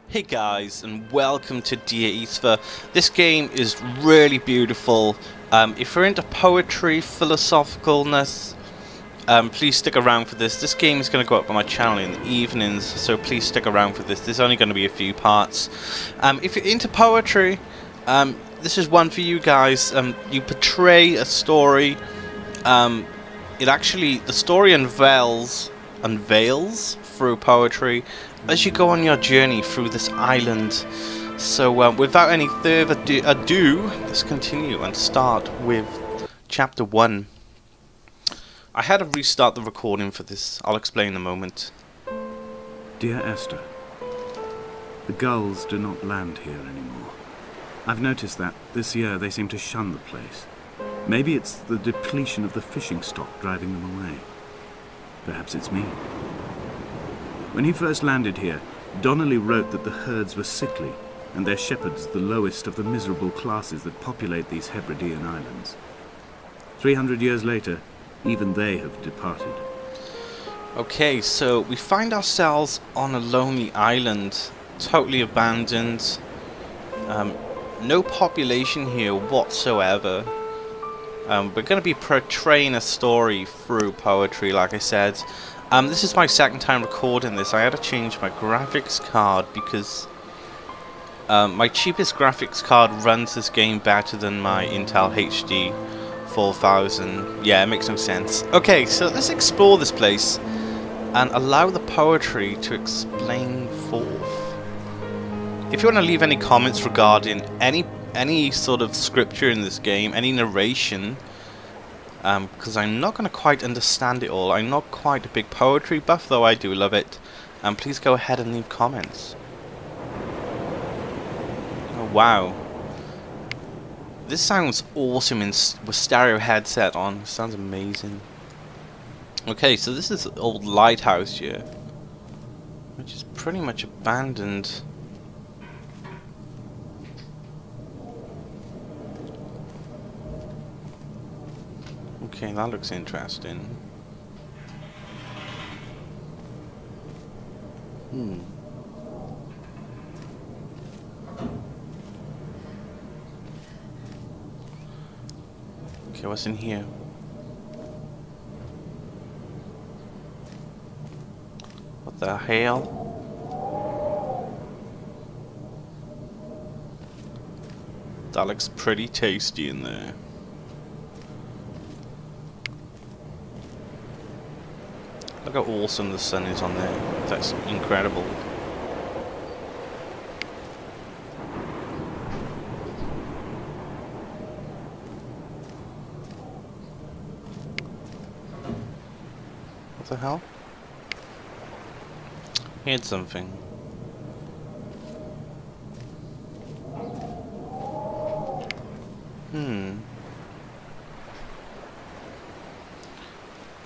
Hey guys, and welcome to Dear Esther. This game is really beautiful. If you're into poetry, philosophicalness, please stick around for this. This game is going to go up on my channel in the evenings, so please stick around for this. There's only going to be a few parts. If you're into poetry, this is one for you guys. You portray a story. The story unveils through poetry as you go on your journey through this island. So without any further ado, let's continue and start with chapter 1. I had to restart the recording for this. I'll explain in a moment. Dear Esther, the gulls do not land here anymore. I've noticed that this year they seem to shun the place. Maybe it's the depletion of the fishing stock driving them away. Perhaps it's me. When he first landed here, Donnelly wrote that the herds were sickly, and their shepherds the lowest of the miserable classes that populate these Hebridean islands. 300 years later, even they have departed. Okay, so we find ourselves on a lonely island, totally abandoned. No population here whatsoever. We're going to be portraying a story through poetry, like I said. This is my second time recording this. I had to change my graphics card because my cheapest graphics card runs this game better than my Intel HD 4000. Yeah, it makes no sense. Okay, so let's explore this place and allow the poetry to explain forth. If you want to leave any comments regarding any sort of scripture in this game, any narration, because I'm not going to quite understand it all. I'm not quite a big poetry buff, though I do love it. Please go ahead and leave comments. Oh wow, this sounds awesome with stereo headset on. It sounds amazing. Okay, so this is an old lighthouse here, which is pretty much abandoned. Okay, that looks interesting. Okay, what's in here? What the hell? That looks pretty tasty in there. Look how awesome the sun is on there. That's incredible. What the hell? Here's something.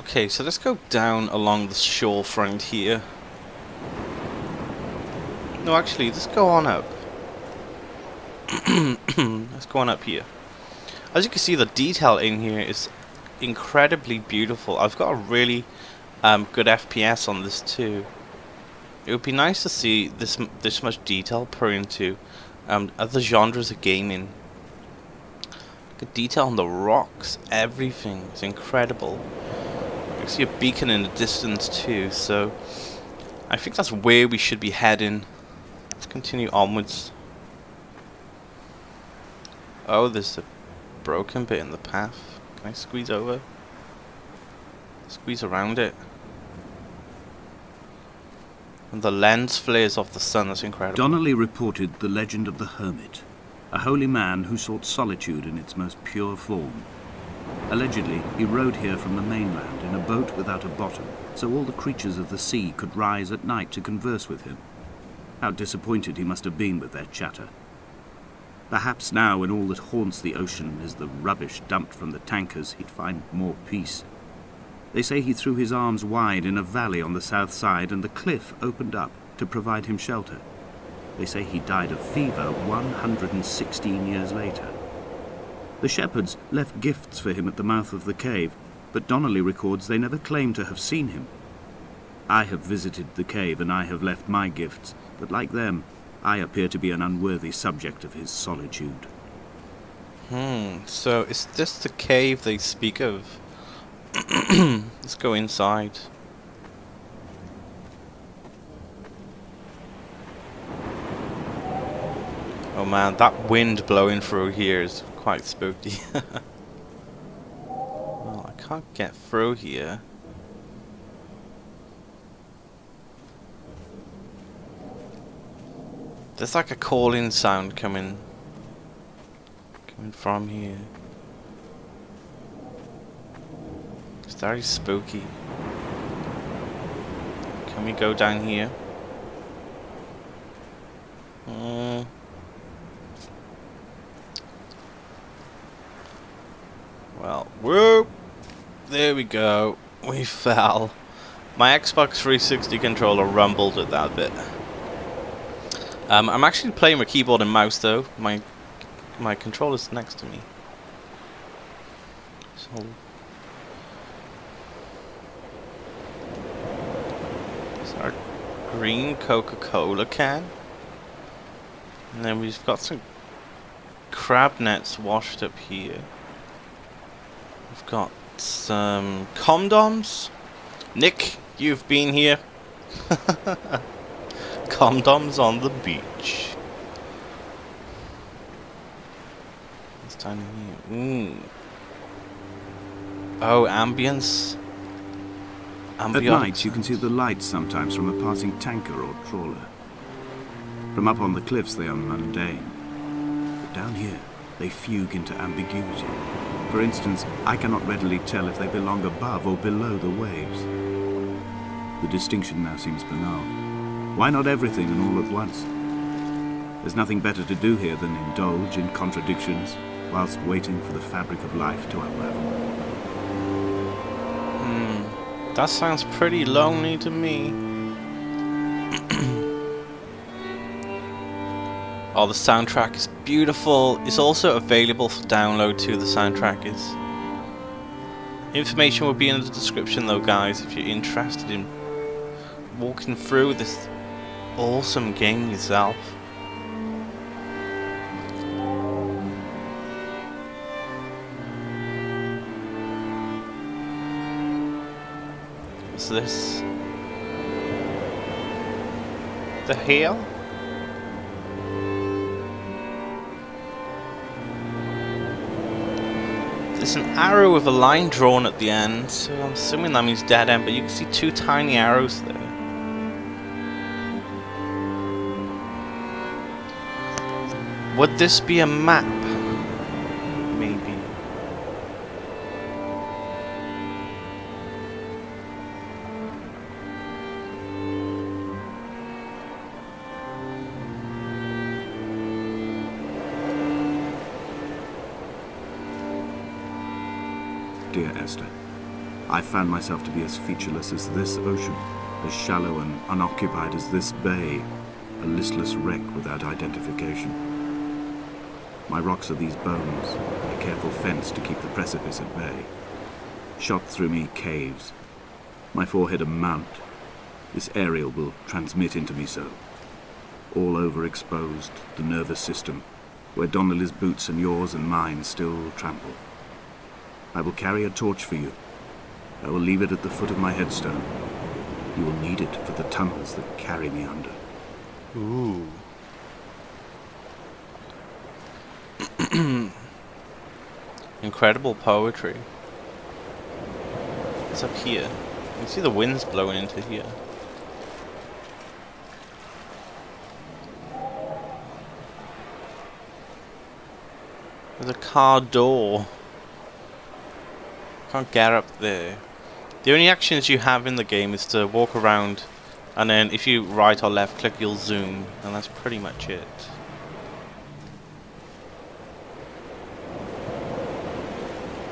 Okay, so let's go down along the shorefront here. No, actually, let's go on up. Let's go on up here. As you can see, the detail in here is incredibly beautiful. I've got a really good FPS on this too. It would be nice to see this much detail put into other genres of gaming. The detail on the rocks, everything is incredible. I see a beacon in the distance too, so I think that's where we should be heading. Let's continue onwards. Oh, there's a broken bit in the path. Can I squeeze over? Squeeze around it. And the lens flares off the sun, that's incredible. Donnelly reported the legend of the hermit, a holy man who sought solitude in its most pure form. Allegedly, he rode here from the mainland in a boat without a bottom, so all the creatures of the sea could rise at night to converse with him. How disappointed he must have been with their chatter. Perhaps now, when all that haunts the ocean is the rubbish dumped from the tankers, he'd find more peace. They say he threw his arms wide in a valley on the south side, and the cliff opened up to provide him shelter. They say he died of fever 116 years later. The shepherds left gifts for him at the mouth of the cave, but Donnelly records they never claimed to have seen him. I have visited the cave and I have left my gifts, but like them, I appear to be an unworthy subject of his solitude. So is this the cave they speak of? Let's go inside. Oh man, that wind blowing through here is quite spooky. Well, I can't get through here. There's like a calling sound coming from here. It's very spooky. Can we go down here? Well, whoop! There we go. We fell. My Xbox 360 controller rumbled at that bit. I'm actually playing with keyboard and mouse though. My controller's next to me. So there's our green Coca-Cola can. And then we've got some crab nets washed up here. We've got some condoms. Nick, you've been here. Condoms on the beach. What's down here? Oh, ambience. At night, you can see the lights sometimes from a passing tanker or trawler. From up on the cliffs, they are mundane. But down here, they fugue into ambiguity. For instance, I cannot readily tell if they belong above or below the waves. The distinction now seems banal. Why not everything and all at once? There's nothing better to do here than indulge in contradictions whilst waiting for the fabric of life to unravel. That sounds pretty lonely to me. Oh, the soundtrack is beautiful. It's also available for download too, the soundtrack is. Information will be in the description though, guys, if you're interested in walking through this awesome game yourself. What's this? The hail? There's an arrow with a line drawn at the end, so I'm assuming that means dead end, but you can see two tiny arrows there. Would this be a map? Maybe. Dear Esther, I found myself to be as featureless as this ocean, as shallow and unoccupied as this bay, a listless wreck without identification. My rocks are these bones, a careful fence to keep the precipice at bay. Shot through me caves, my forehead a mount. This aerial will transmit into me so. All overexposed, the nervous system, where Donnelly's boots and yours and mine still trample. I will carry a torch for you. I will leave it at the foot of my headstone. You will need it for the tunnels that carry me under. Ooh. Incredible poetry. It's up here. You can see the winds blowing into here. There's a car door. Can't get up there. The only actions you have in the game is to walk around, and then if you right or left click you'll zoom, and that's pretty much it.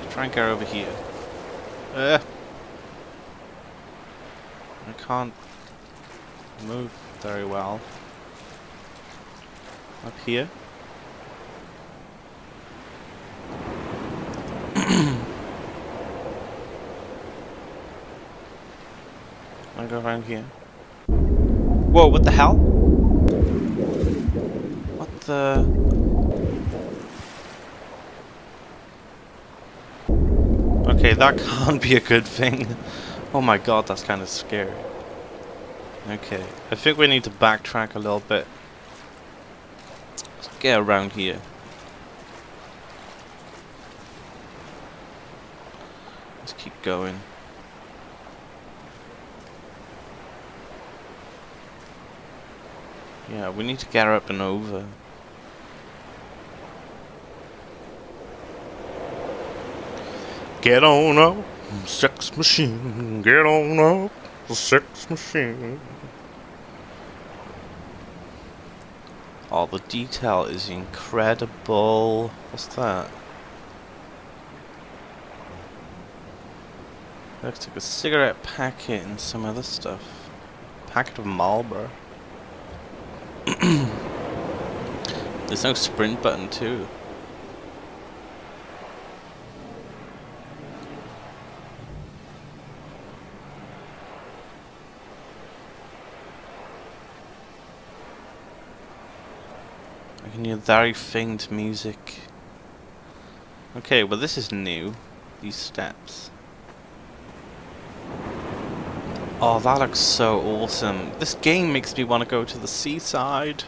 Let's try and get over here. I can't move very well. Up here. I'll go around here. Whoa, what the hell? the... Okay, that can't be a good thing. Oh my god, that's kind of scary. Okay, I think we need to backtrack a little bit. Let's get around here. Let's keep going. Yeah, we need to get up and over. Get on up, sex machine. Get on up, sex machine. Oh, the detail is incredible. What's that? Looks like a cigarette packet and some other stuff. Packet of Marlboro. There's no sprint button too. I can hear very faint music. Okay, well this is new. These steps. Oh, that looks so awesome. This game makes me want to go to the seaside.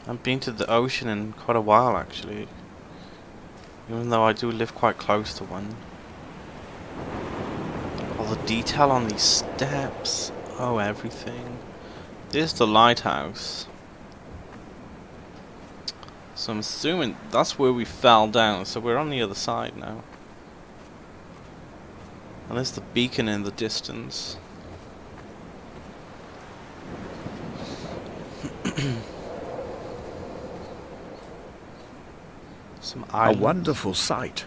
I haven't been to the ocean in quite a while, actually. Even though I do live quite close to one. All the detail on these steps. Oh, everything. There's the lighthouse. So I'm assuming that's where we fell down. So we're on the other side now. And there's the beacon in the distance. Some islands. A wonderful sight.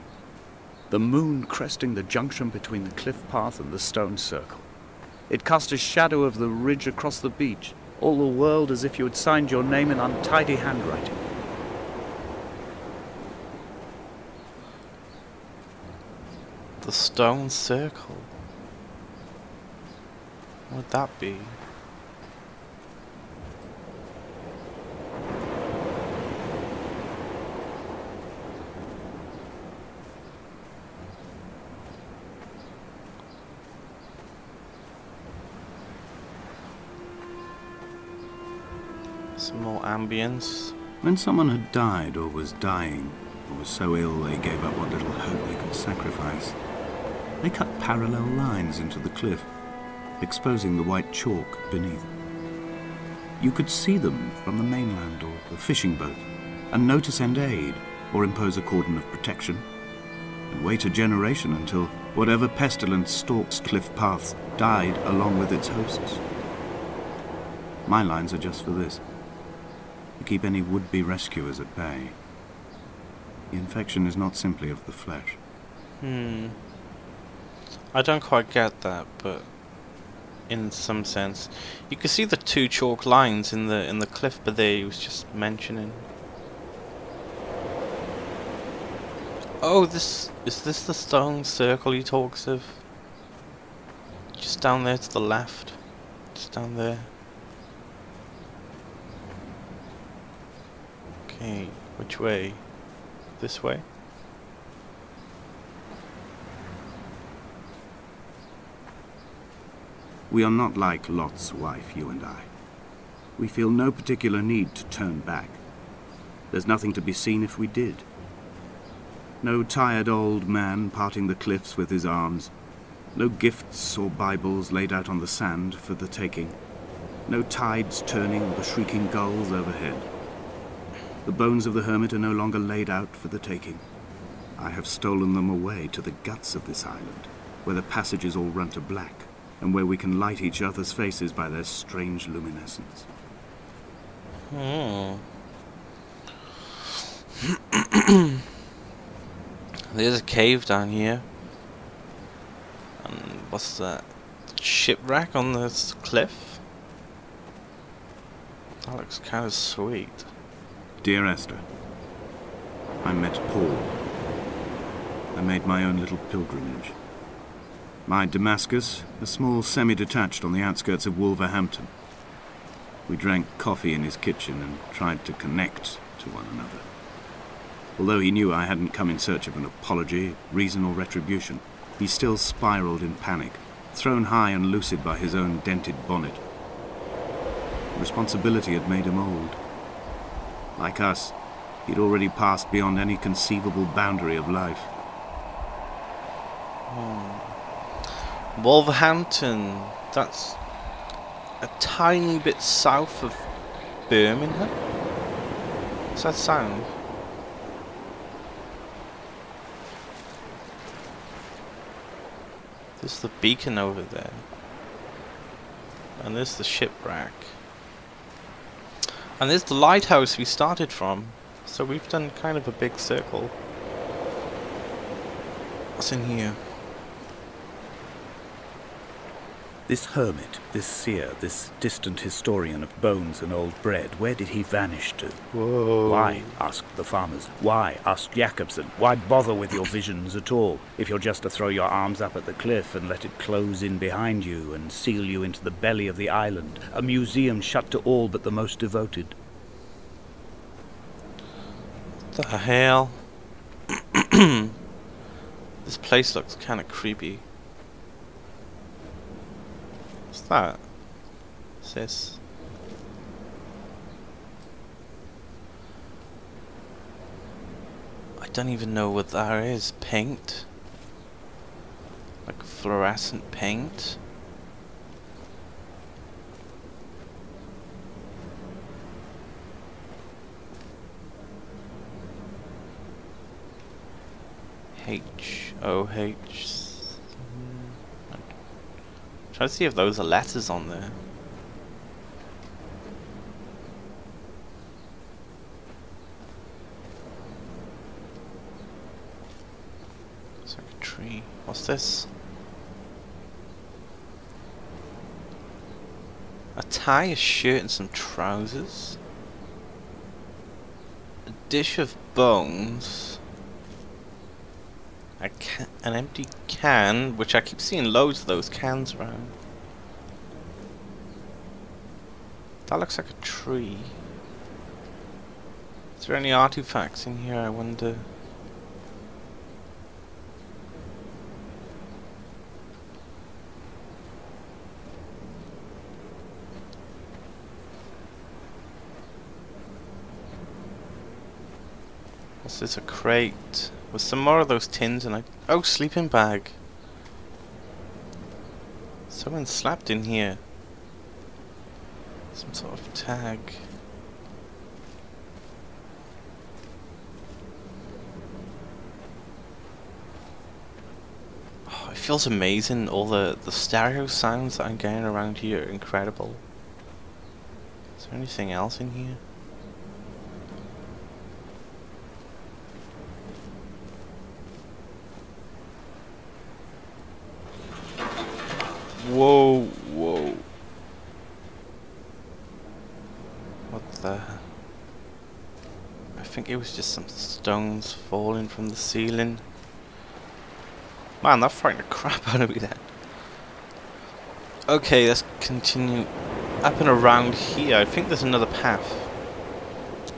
The moon cresting the junction between the cliff path and the stone circle. It cast a shadow of the ridge across the beach, all the world as if you had signed your name in untidy handwriting. The stone circle. What would that be? Some more ambience. When someone had died or was dying, or was so ill they gave up what little hope they could sacrifice, they cut parallel lines into the cliff, exposing the white chalk beneath. You could see them from the mainland or the fishing boat, and know to send aid or impose a cordon of protection, and wait a generation until whatever pestilence stalks cliff paths died along with its hosts. My lines are just for this, to keep any would-be rescuers at bay. The infection is not simply of the flesh. I don't quite get that, but in some sense, you can see the two chalk lines in the cliff, but they was just mentioning. Oh, is this the stone circle he talks of? Just down there to the left, just down there. Okay, which way? This way? We are not like Lot's wife, you and I. We feel no particular need to turn back. There's nothing to be seen if we did. No tired old man parting the cliffs with his arms. No gifts or Bibles laid out on the sand for the taking. No tides turning or the shrieking gulls overhead. The bones of the hermit are no longer laid out for the taking. I have stolen them away to the guts of this island, where the passages all run to black, and where we can light each other's faces by their strange luminescence. There's a cave down here. And what's that? Shipwreck on this cliff? That looks kind of sweet. Dear Esther, I met Paul. I made my own little pilgrimage. My Damascus, a small semi-detached on the outskirts of Wolverhampton. We drank coffee in his kitchen and tried to connect to one another. Although he knew I hadn't come in search of an apology, reason or retribution, he still spiraled in panic, thrown high and lucid by his own dented bonnet. Responsibility had made him old. Like us, he'd already passed beyond any conceivable boundary of life. Wolverhampton, that's a tiny bit south of Birmingham. What's that sound? There's the beacon over there. And there's the shipwreck. And there's the lighthouse we started from. So we've done kind of a big circle. What's in here? This hermit, this seer, this distant historian of bones and old bread, where did he vanish to? Whoa. Why? Asked the farmers. Why? Asked Jakobsen. Why bother with your visions at all, if you're just to throw your arms up at the cliff and let it close in behind you and seal you into the belly of the island, a museum shut to all but the most devoted? What the hell? This place looks kind of creepy. What's that? What's this? I don't even know what that is. Paint? Like fluorescent paint? H-O-H. Try to see if those are letters on there. It's like a tree. What's this? A tie, a shirt, and some trousers. A dish of bones. An empty can, which I keep seeing loads of those cans around. That looks like a tree. Is there any artifacts in here, I wonder? What's this, a crate? With some more of those tins and oh, sleeping bag. Someone slept in here. Some sort of tag. Oh, it feels amazing. All the stereo sounds that I'm getting around here are incredible. Is there anything else in here? Whoa, whoa. What the? I think it was just some stones falling from the ceiling. Man, that frightened the crap out of me then. Okay, let's continue up and around here. I think there's another path.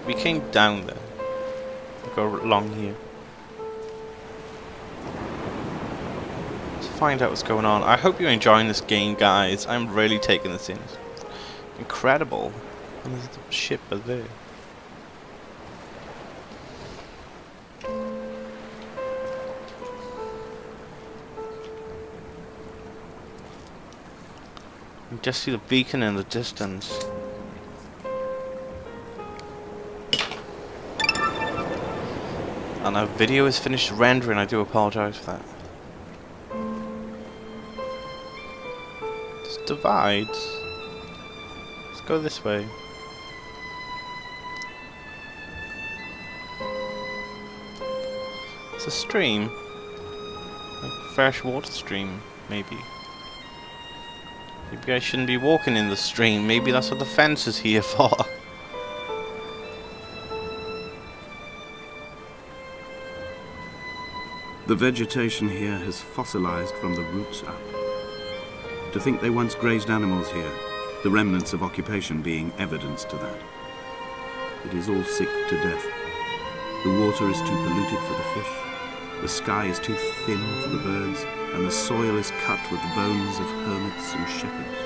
We came down there. We'll go along here. Find out what's going on. I hope you're enjoying this game, guys. I'm really taking this in. Incredible. And there's the ship over there. You just see the beacon in the distance. And our video is finished rendering. I do apologize for that. Divides. Let's go this way. It's a stream. A fresh water stream, maybe. Maybe I shouldn't be walking in the stream. Maybe that's what the fence is here for. The vegetation here has fossilized from the roots up. To think they once grazed animals here, the remnants of occupation being evidence to that. It is all sick to death. The water is too polluted for the fish, the sky is too thin for the birds, and the soil is cut with the bones of hermits and shepherds.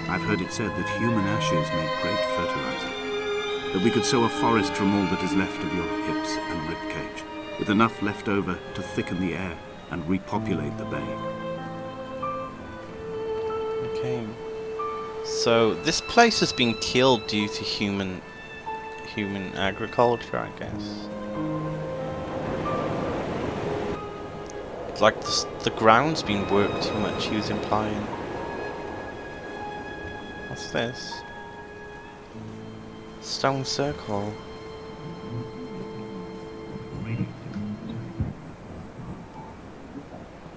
I've heard it said that human ashes make great fertilizer, that we could sow a forest from all that is left of your hips and ribcage, with enough left over to thicken the air and repopulate the bay. Okay. So this place has been killed due to human agriculture, I guess. It's like the ground's been worked too much, he was implying. What's this? Stone circle.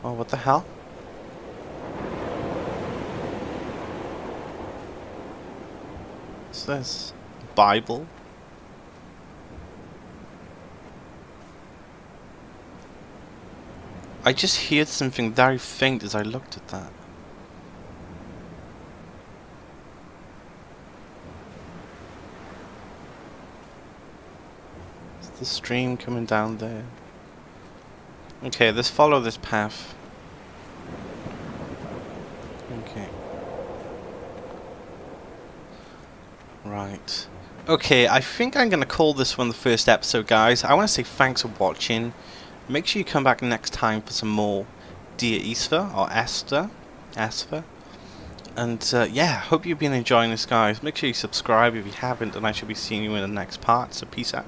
Oh, what the hell? What's this? Bible? I just heard something very faint as I looked at that. Is the stream coming down there? Okay, let's follow this path. Okay. Right. Okay, I think I'm going to call this one the first episode, guys. I want to say thanks for watching. Make sure you come back next time for some more Dear Esther, or Esther. And yeah, hope you've been enjoying this, guys. Make sure you subscribe if you haven't, and I shall be seeing you in the next part. So peace out.